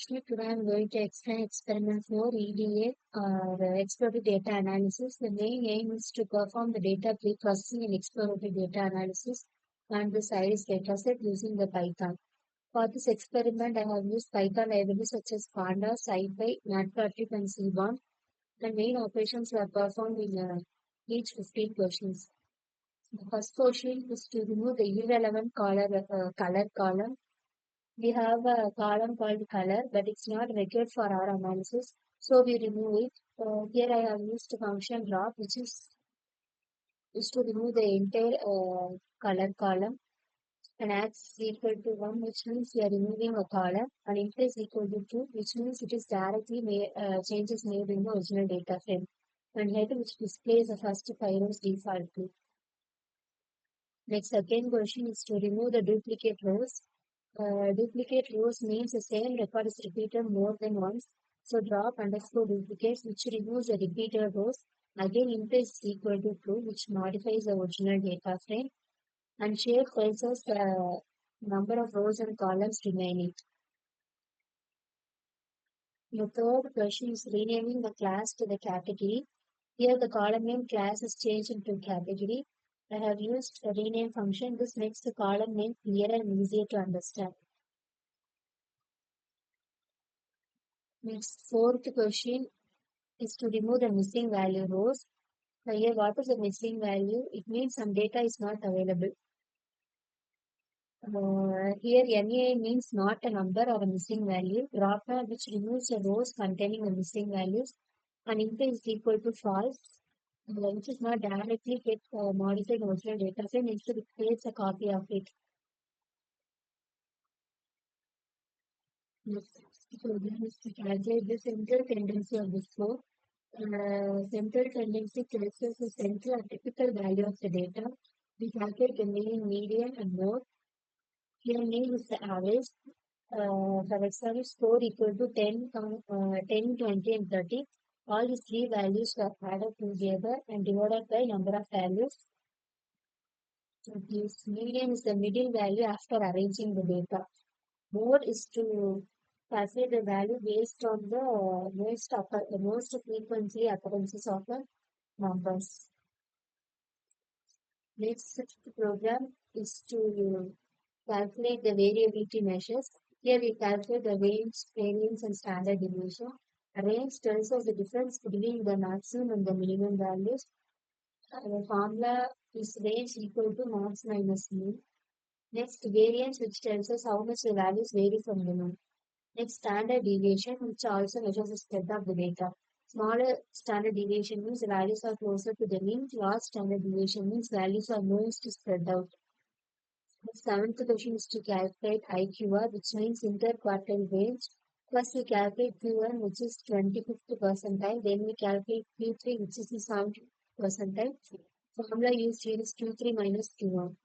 Actually, today I'm going to explain experiment 4 EDA or exploratory data analysis. The main aim is to perform the data pre-processing and exploratory data analysis on the Iris dataset using the Python. For this experiment, I have used Python libraries such as Panda, SciPy, Matplotlib, and Seaborn. The main operations were performed in each 15 questions. The first question is to remove the irrelevant color column. We have a column called color, but it's not required for our analysis. So we remove it. Here I have used the function drop, which is to remove the entire color column. And x is equal to 1, which means we are removing a column. And int is equal to 2, which means it is directly changes made in the original data frame. And head, which displays the first 5 rows defaultly. Next, second question is to remove the duplicate rows. Duplicate rows means the same record is repeated more than once. So drop underscore duplicates, which removes the repeated rows. Again, int is equal to true, which modifies the original data frame. And shape tells us the number of rows and columns remaining. The third question is renaming the class to the category. Here the column name class is changed into category. I have used a rename function. This makes the column name clearer and easier to understand. Next, fourth question is to remove the missing value rows. Now here, what is the missing value? It means some data is not available. Here, NA means not a number or a missing value. Dropdown, which removes the rows containing the missing values. And int is equal to false, which is not directly get modified original data frame. Instead, it creates a copy of it. Next, program is to calculate the central tendency of this flow. Central tendency traces the central or typical value of the data. We calculate the mean, median, and mode. Here, mean is the average. For example, score equal to 10, 20, and 30. All these three values are added together and divided by number of values. So this median is the middle value after arranging the data. Mode is to calculate the value based on the most frequently occurrences of the numbers. Next program is to calculate the variability measures. Here we calculate the range, variance, and standard deviation. A range tells us the difference between the maximum and the minimum values. The formula is range equal to max minus mean. Next, variance, which tells us how much the values vary from the mean. Next, standard deviation, which also measures the spread of the data. Smaller standard deviation means the values are closer to the mean. Large standard deviation means values are most spread out. The seventh question is to calculate IQR, which means interquartile range. First, we calculate Q1, which is 25th percentile. Then we calculate Q3, which is the 70th percentile. Formula used here is Q3 minus Q1.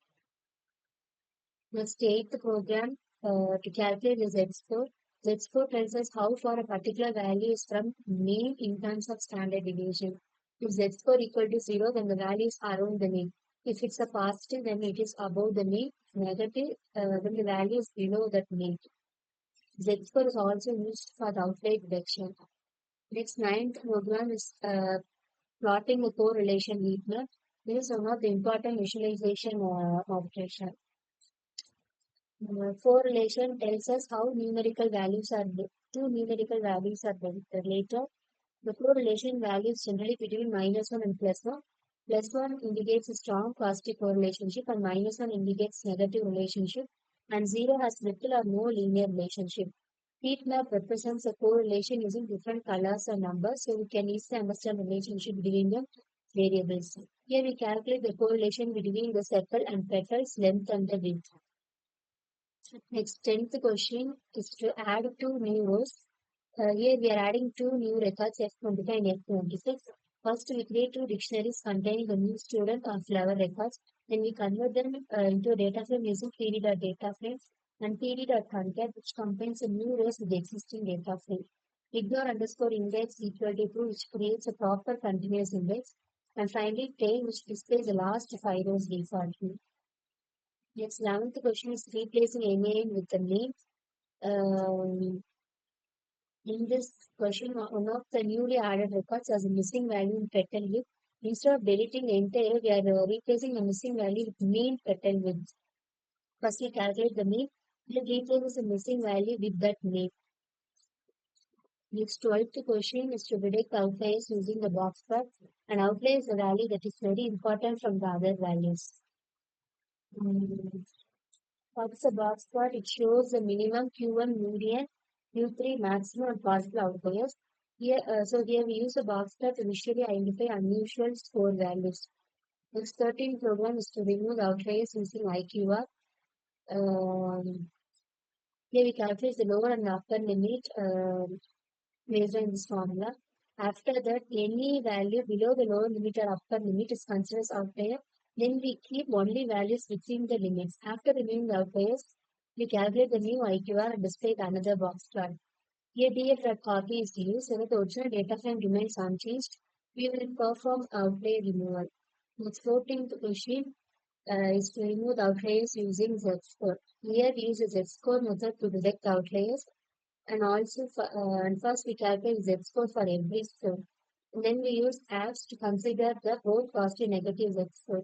Next, eighth program to calculate the Z-score. Z-score tells us how far a particular value is from mean in terms of standard deviation. If Z-score equal to 0, then the value is around the mean. If it's a positive, then it is above the mean. Negative, then the value is below that mean. Z-score is also used for the outlier detection. Next, ninth program is plotting the correlation weakness. This is one of the important visualization operation. Correlation tells us how numerical values are two numerical values are related. The correlation value is generally between -1 and +1. +1 indicates a strong positive correlationship and -1 indicates negative relationship, and 0 has little or no linear relationship. Heat map represents a correlation using different colors and numbers, so we can easily understand the relationship between the variables. Here we calculate the correlation between the sepal and petals length and the width. Next, 10th question is to add two new rows. Here we are adding two new records, F25 and F26. First, we create two dictionaries containing the new student or flower records. Then we convert them into a data frame using pd.data frame and pd.concat, which combines the new rows with the existing data frame. Ignore underscore index equal to true, which creates a proper continuous index. And finally, tail, which displays the last 5 rows defaultly. Next, 11th question is replacing NaN with the name. In this question, one of the newly added records has a missing value in petal width. Instead of deleting the entire, we are replacing the missing value with mean petal width. First, we calculate the mean, then replaces the missing value with that mean. Next, 12th question is to predict outliers using the box plot. An outlier is a value that is very important from the other values. Mm, What's a box plot? It shows the minimum Q1 median, Q3 maximum and possible outliers. Here we use a box plot to visually identify unusual score values. Next, 13 program is to remove the outliers using IQR. Um, Here we calculate the lower and upper limit based on this formula. After that, any value below the lower limit or upper limit is considered as outlier. Then we keep only values within the limits. After removing the outliers, we calculate the new IQR and display the another box plot. Here DF copy is used so that the original data frame remains unchanged. We will perform outlier removal. Next 14th question is to remove the outliers using Z-score. Here we use the Z-score method to detect outliers and first we calculate Z-score for every score. And then we use apps to consider the both positive and negative Z-score.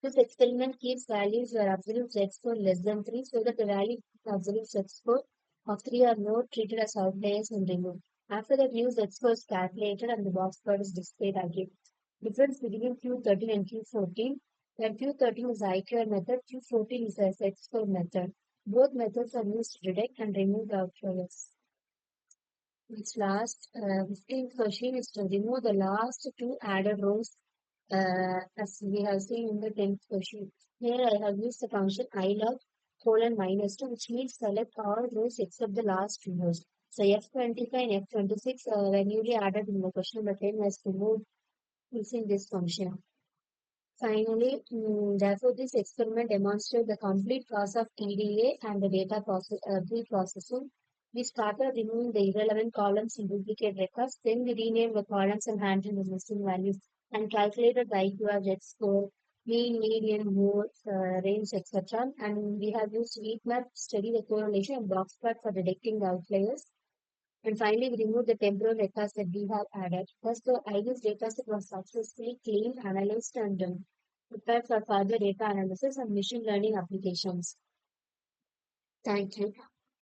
This experiment keeps values where absolute Z-score less than 3 so that the value of absolute Z-score of 3 or more treated as outliers and removed. After that, new Z-score is calculated and the box plot is displayed again. Difference between Q13 and Q14. Where Q13 is the IQR method, Q14 is the Z-score method. Both methods are used to detect and remove the outliers. Its last 15th question is to remove the last two added rows as we have seen in the 10th question. Here I have used the function I log -2, which means select all rows except the last two rows. So F25 and F26 were newly added in the question, but then was removed using this function. Finally, therefore, this experiment demonstrates the complete process of EDA and the data pre-processing. We started removing the irrelevant columns in duplicate records. Then we renamed the columns and handled the missing values and calculated the IQR, Z score, mean, median, mode, range, etc. And we have used heat map to study the correlation and box plot for detecting the outliers. And finally, we remove the temporal records that we have added. Thus, the IDS dataset was successfully cleaned, analyzed, and prepared for further data analysis and machine learning applications. Thank you.